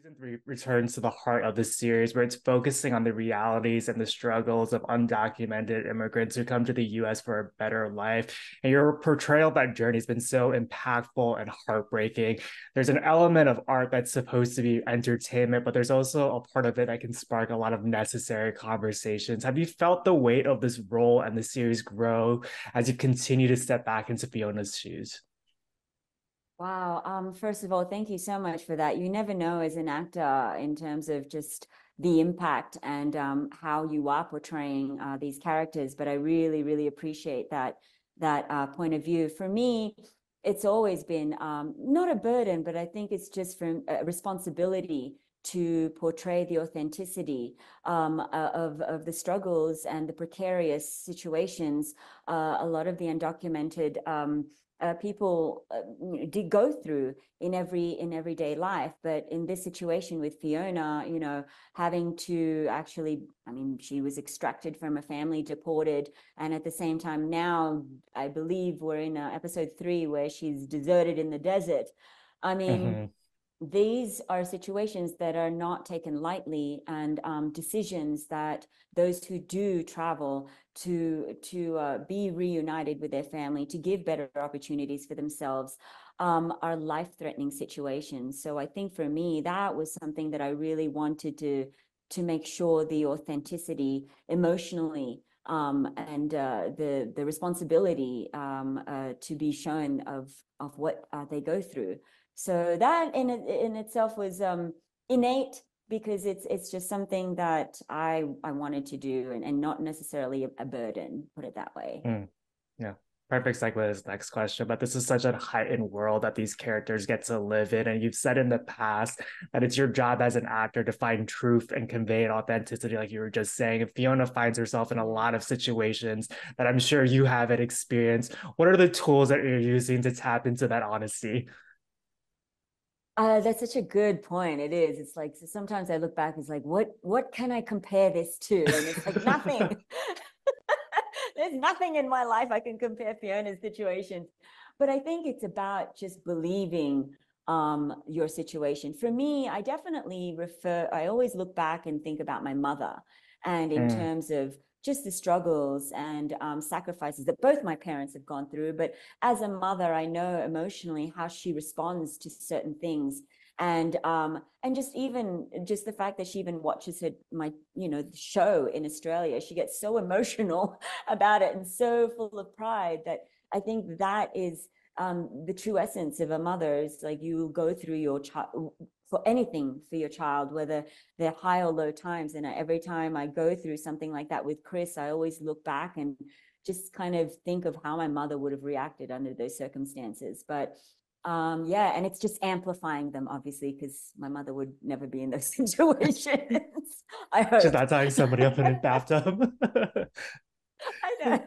Season three returns to the heart of the series, where it's focusing on the realities and the struggles of undocumented immigrants who come to the US for a better life. And your portrayal of that journey has been so impactful and heartbreaking. There's an element of art that's supposed to be entertainment, but there's also a part of it that can spark a lot of necessary conversations. Have you felt the weight of this role and the series grow as you continue to step back into Fiona's shoes? Wow. First of all, thank you so much for that. You never know as an actor in terms of just the impact and how you are portraying these characters. But I really, really appreciate that point of view. For me, it's always been not a burden, but I think it's just from a responsibility to portray the authenticity of the struggles and the precarious situations a lot of the undocumented people did go through in everyday life. But in this situation with Fiona, having to actually, I mean, she was extracted from a family, deported, and at the same time now, I believe we're in episode 3 where she's deserted in the desert. I mean, Mhm. these are situations that are not taken lightly, and decisions that those who do travel to be reunited with their family, to give better opportunities for themselves, are life-threatening situations. So I think for me, that was something that I really wanted to make sure the authenticity emotionally and the responsibility to be shown of what they go through. So that in itself was innate, because it's just something that I wanted to do, and not necessarily a burden, put it that way. Mm. Yeah. Perfect segue to this next question. But this is such a heightened world that these characters get to live in. And you've said in the past that it's your job as an actor to find truth and convey an authenticity, like you were just saying. And Fiona finds herself in a Yeah. lot of situations that I'm sure you haven't experienced. What are the tools that you're using to tap into that honesty? That's such a good point. It is. It's like, so sometimes I look back, it's like, what can I compare this to? And it's like nothing. There's nothing in my life I can compare Fiona's situation. But I think it's about just believing your situation. For me, I always look back and think about my mother, and in Mm, terms of just the struggles and sacrifices that both my parents have gone through. But as a mother, I know emotionally how she responds to certain things. And just the fact that she even watches the show in Australia, she gets so emotional about it and so full of pride, that I think that is the true essence of a mother. Is like, you go through your child for anything for your child, whether they're high or low times. And every time I go through something like that with Chris, I always look back and just kind of think of how my mother would have reacted under those circumstances. But yeah, and it's just amplifying them, obviously, because my mother would never be in those situations. I just hope. not tying somebody up in a bathtub. I know.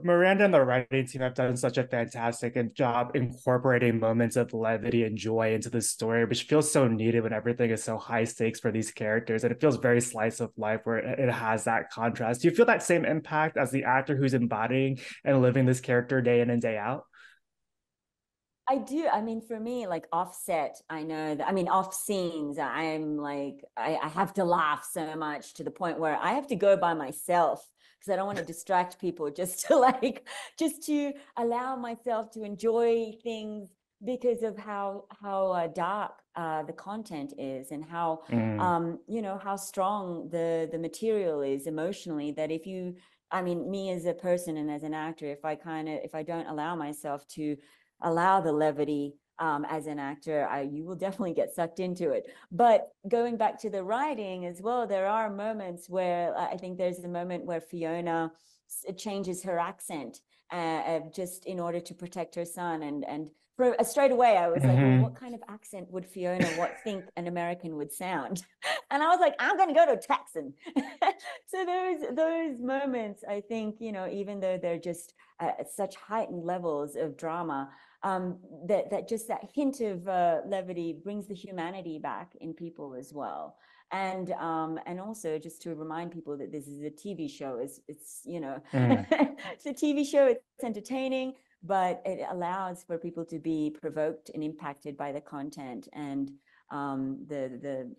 Miranda and the writing team have done such a fantastic job incorporating moments of levity and joy into the story, which feels so needed when everything is so high stakes for these characters. And it feels very slice of life where it has that contrast. Do you feel that same impact as the actor who's embodying and living this character day in and day out? I do. I mean, for me, like offset, I know that, I mean, off scenes, I'm like, I have to laugh so much to the point where I have to go by myself, because I don't want to distract people, just to just to allow myself to enjoy things, because of how dark the content is, and how, Mm, how strong the material is emotionally, that if you, I mean, me as a person and as an actor, if I don't allow myself to allow the levity as an actor, you will definitely get sucked into it. But going back to the writing as well, there are moments where I think there's the moment where Fiona changes her accent just in order to protect her son. And straight away, I was like, well, what mhm. kind of accent would Fiona think an American would sound? And I was like, I'm going to go to Texan. So those moments, I think, even though they're just such heightened levels of drama, that just that hint of levity brings the humanity back in people as well. And also just to remind people that this is a TV show. It's Mm. it's a TV show. It's entertaining, but it allows for people to be provoked and impacted by the content. And the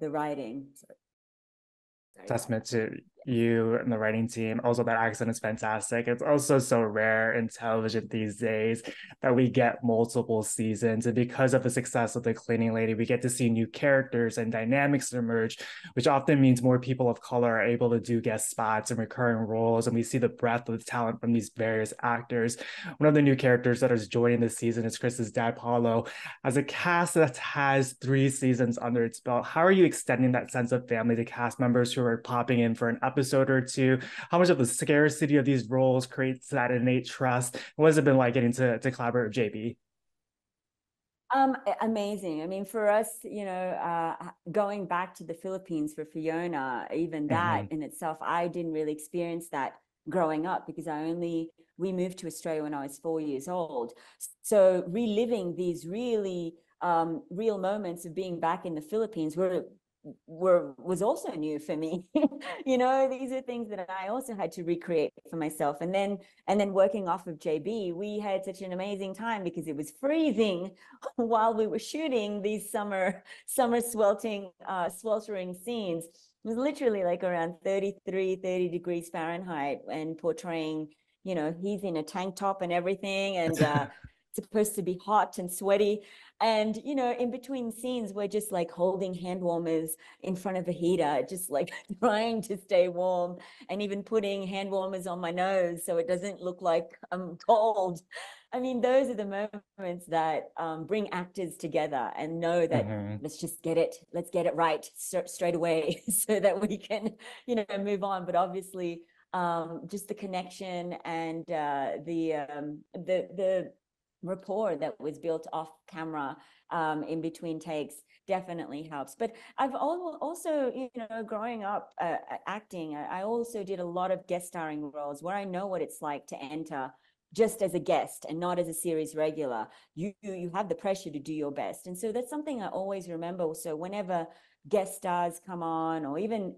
writing. Sorry about Testament to you and the writing team. Also, that accent is fantastic. It's also so rare in television these days that we get multiple seasons. And because of the success of The Cleaning Lady, we get to see new characters and dynamics emerge, which often means more people of color are able to do guest spots and recurring roles. And we see the breadth of talent from these various actors. One of the new characters that is joining this season is Chris's dad, Paulo. As a cast that has 3 seasons under its belt, how are you extending that sense of family to cast members who are popping in for an episode or two? How much of the scarcity of these roles creates that innate trust? What has it been like getting to collaborate with JB? Amazing. I mean, for us, going back to the Philippines for Fiona, even that Mm-hmm. in itself, I didn't really experience that growing up because we moved to Australia when I was 4 years old. So reliving these really real moments of being back in the Philippines was also new for me. These are things that I also had to recreate for myself. And then working off of JB, we had such an amazing time because it was freezing while we were shooting these sweltering scenes. It was literally like around 30 degrees Fahrenheit, and portraying, he's in a tank top and everything, and supposed to be hot and sweaty. And, in between scenes, we're just like holding hand warmers in front of a heater, just like trying to stay warm, and even putting hand warmers on my nose so it doesn't look like I'm cold. I mean, those are the moments that bring actors together and know that Mm-hmm. let's get it right straight away so that we can, move on. But obviously, just the connection and the rapport that was built off camera in between takes definitely helps. But I've also, growing up acting, I also did a lot of guest starring roles where I know what it's like to enter just as a guest and not as a series regular. You have the pressure to do your best, and so that's something I always remember. So whenever guest stars come on, or even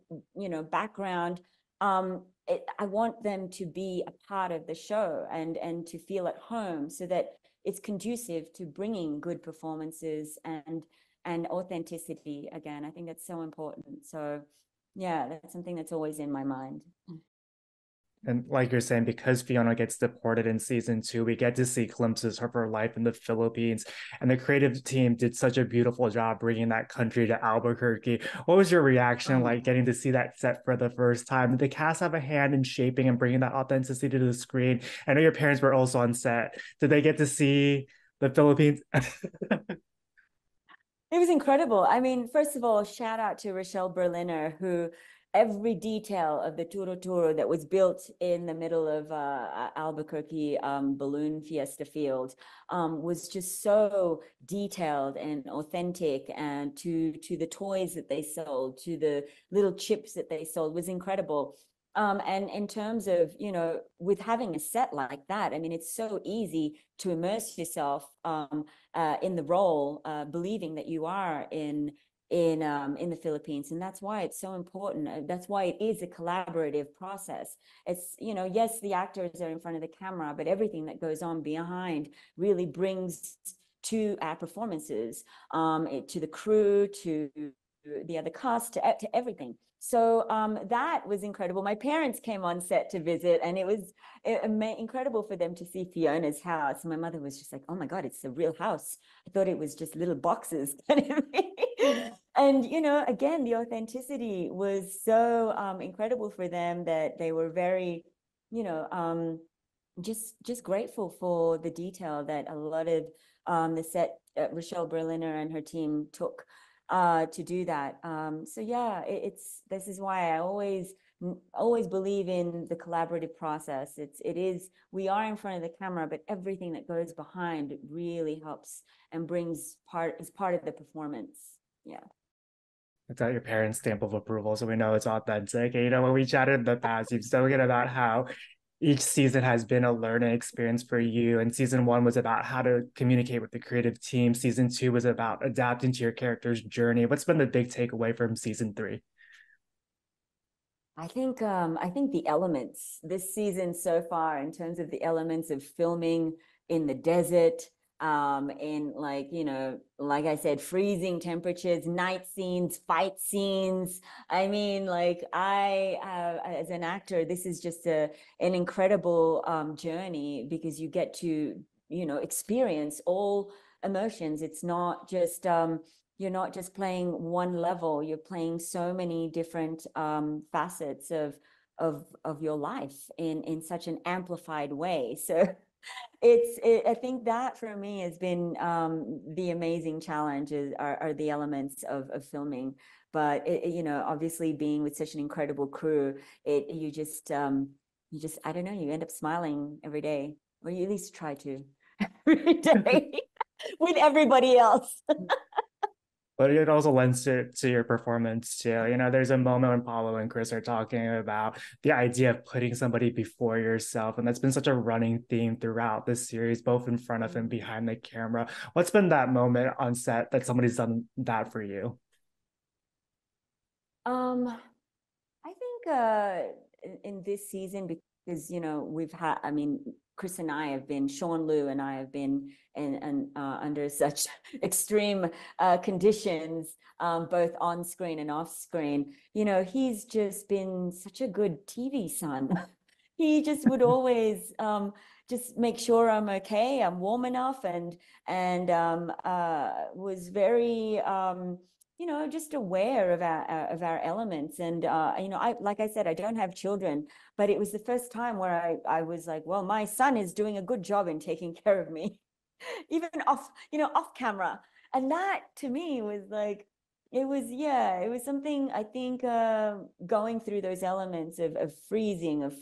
background, I want them to be a part of the show and to feel at home, so that it's conducive to bringing good performances and authenticity. Again, I think that's so important. So yeah, that's something that's always in my mind. And like you're saying, because Fiona gets deported in season 2, we get to see glimpses of her life in the Philippines. And the creative team did such a beautiful job bringing that country to Albuquerque. What was your reaction Oh, like getting to see that set for the first time? Did the cast have a hand in shaping and bringing that authenticity to the screen? I know your parents were also on set. Did they get to see the Philippines? it was incredible. I mean, first of all, shout out to Rochelle Berliner, who every detail of the Turo Turo that was built in the middle of Albuquerque balloon fiesta field was just so detailed and authentic, and to the toys that they sold, to the little chips that they sold, was incredible. And in terms of, with having a set like that, I mean, it's so easy to immerse yourself in the role, believing that you are in the Philippines, and that's why it's so important. That's why it is a collaborative process. It's, yes, the actors are in front of the camera, but everything that goes on behind really brings to our performances, to the crew, to the other cast, to everything. So that was incredible. My parents came on set to visit, and it was incredible for them to see Fiona's house. My mother was just like, "Oh my God, it's a real house. I thought it was just little boxes." And again, the authenticity was so incredible for them that they were very, you know, just grateful for the detail that a lot of the set, Rochelle Berliner and her team took to do that. So yeah, this is why I always believe in the collaborative process. We are in front of the camera, but everything that goes behind really helps and is part of the performance. Yeah. It's got your parents' stamp of approval, so we know it's authentic. And, when we chatted in the past, you've spoken about how each season has been a learning experience for you. And season 1 was about how to communicate with the creative team. Season 2 was about adapting to your character's journey. What's been the big takeaway from season 3? I think the elements this season so far, in terms of the elements of filming in the desert, in like, like I said, freezing temperatures, night scenes, fight scenes. I mean, like as an actor, this is just an incredible journey, because you get to, experience all emotions. It's not just, you're not just playing one level, you're playing so many different facets of your life in such an amplified way. So I think that for me has been the amazing challenges are the elements of filming. But obviously being with such an incredible crew, you just I don't know, you end up smiling every day, or you at least try to every day with everybody else. But it also lends to your performance too. There's a moment when Paulo and Chris are talking about the idea of putting somebody before yourself. And that's been such a running theme throughout this series, both in front of and behind the camera. What's been that moment on set that somebody's done that for you? Um, I think in this season, because we've had, I mean, Chris and I have been, Sean Liu and I have been in under such extreme conditions, both on screen and off screen. He's just been such a good TV son. He just would always just make sure I'm okay, I'm warm enough, and was very just aware of our elements. And I, like I said, I don't have children, but it was the first time where I was like, well, my son is doing a good job in taking care of me, even off camera. And that to me was like, it was something, I think, going through those elements of freezing, of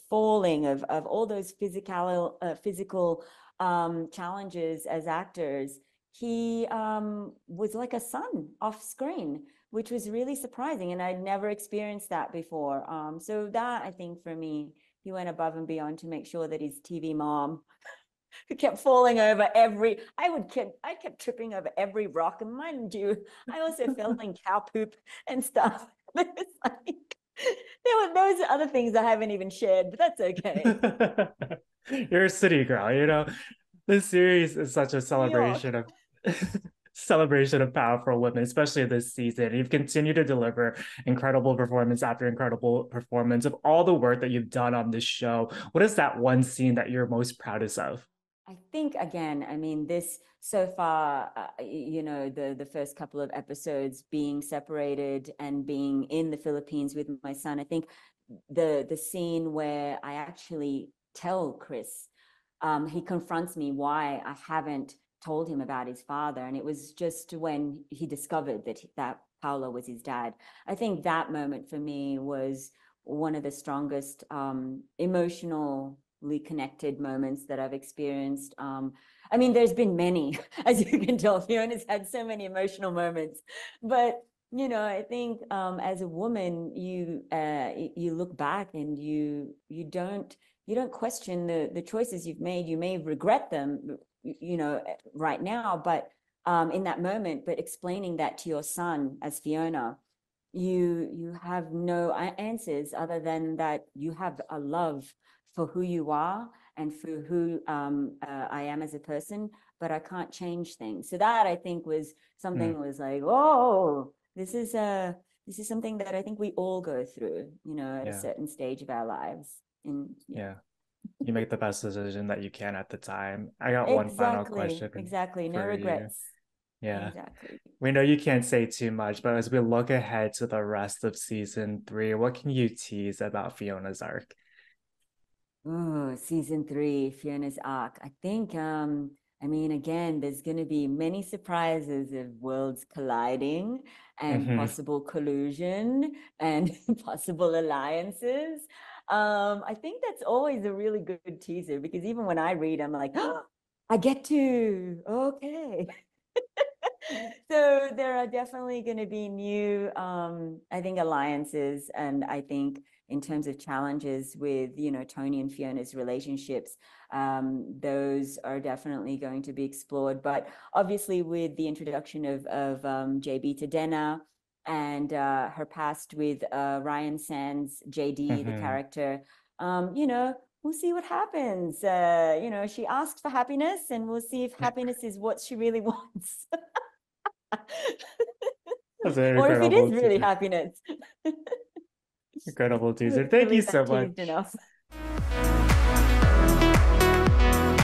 falling, of all those physical challenges as actors. He was like a son off screen, which was really surprising, and I'd never experienced that before. So that, I think, for me, he went above and beyond to make sure that his TV mom, who kept falling over I kept tripping over every rock. And mind you, I also fell in cow poop and stuff. It's like, those are other things I haven't even shared, but that's okay. You're a city girl, This series is such a New York. celebration of celebration of powerful women, especially this season. You've continued to deliver incredible performance after incredible performance of all the work that you've done on this show. What is that one scene that you're most proudest of? I think, again, I mean, this so far, the first couple of episodes, being separated and being in the Philippines with my son, I think the scene where I actually tell Chris, he confronts me why I haven't told him about his father, and it was just when he discovered that Paulo was his dad. I think that moment for me was one of the strongest emotional connected moments that I've experienced. I mean, there's been many, as you can tell, Fiona's had so many emotional moments, but I think as a woman, you look back and you don't question the choices you've made. You may regret them, right now, but in that moment, but explaining that to your son as Fiona, you have no answers other than that you have a love for who you are and for who I am as a person, but I can't change things. So that, I think, was Mm, something, was like, oh, this is something that I think we all go through, at a yeah, certain stage of our lives. And yeah. yeah. You make the best decision that you can at the time. I got one final Exactly, question exactly. No for you. regrets. Yeah. Exactly. We know you can't say too much, but as we look ahead to the rest of season three, what can you tease about Fiona's arc? Oh, season three, Fiona's arc. I think, I mean, again, there's going to be many surprises of worlds colliding and Hmm. possible collusion and possible alliances. I think that's always a really good teaser, because even when I read, I'm like, oh, I get to, okay. So there are definitely going to be new, I think, alliances, and I think in terms of challenges with, Tony and Fiona's relationships, those are definitely going to be explored. But obviously, with the introduction of JB Tadena and her past with Ryan Sands, JD, the Hmm. character, we'll see what happens. She asked for happiness, and we'll see if happiness is what she really wants. That's an Or if it is incredible really teaser. happiness. Incredible I teaser. Thank you believe so that teased much. enough.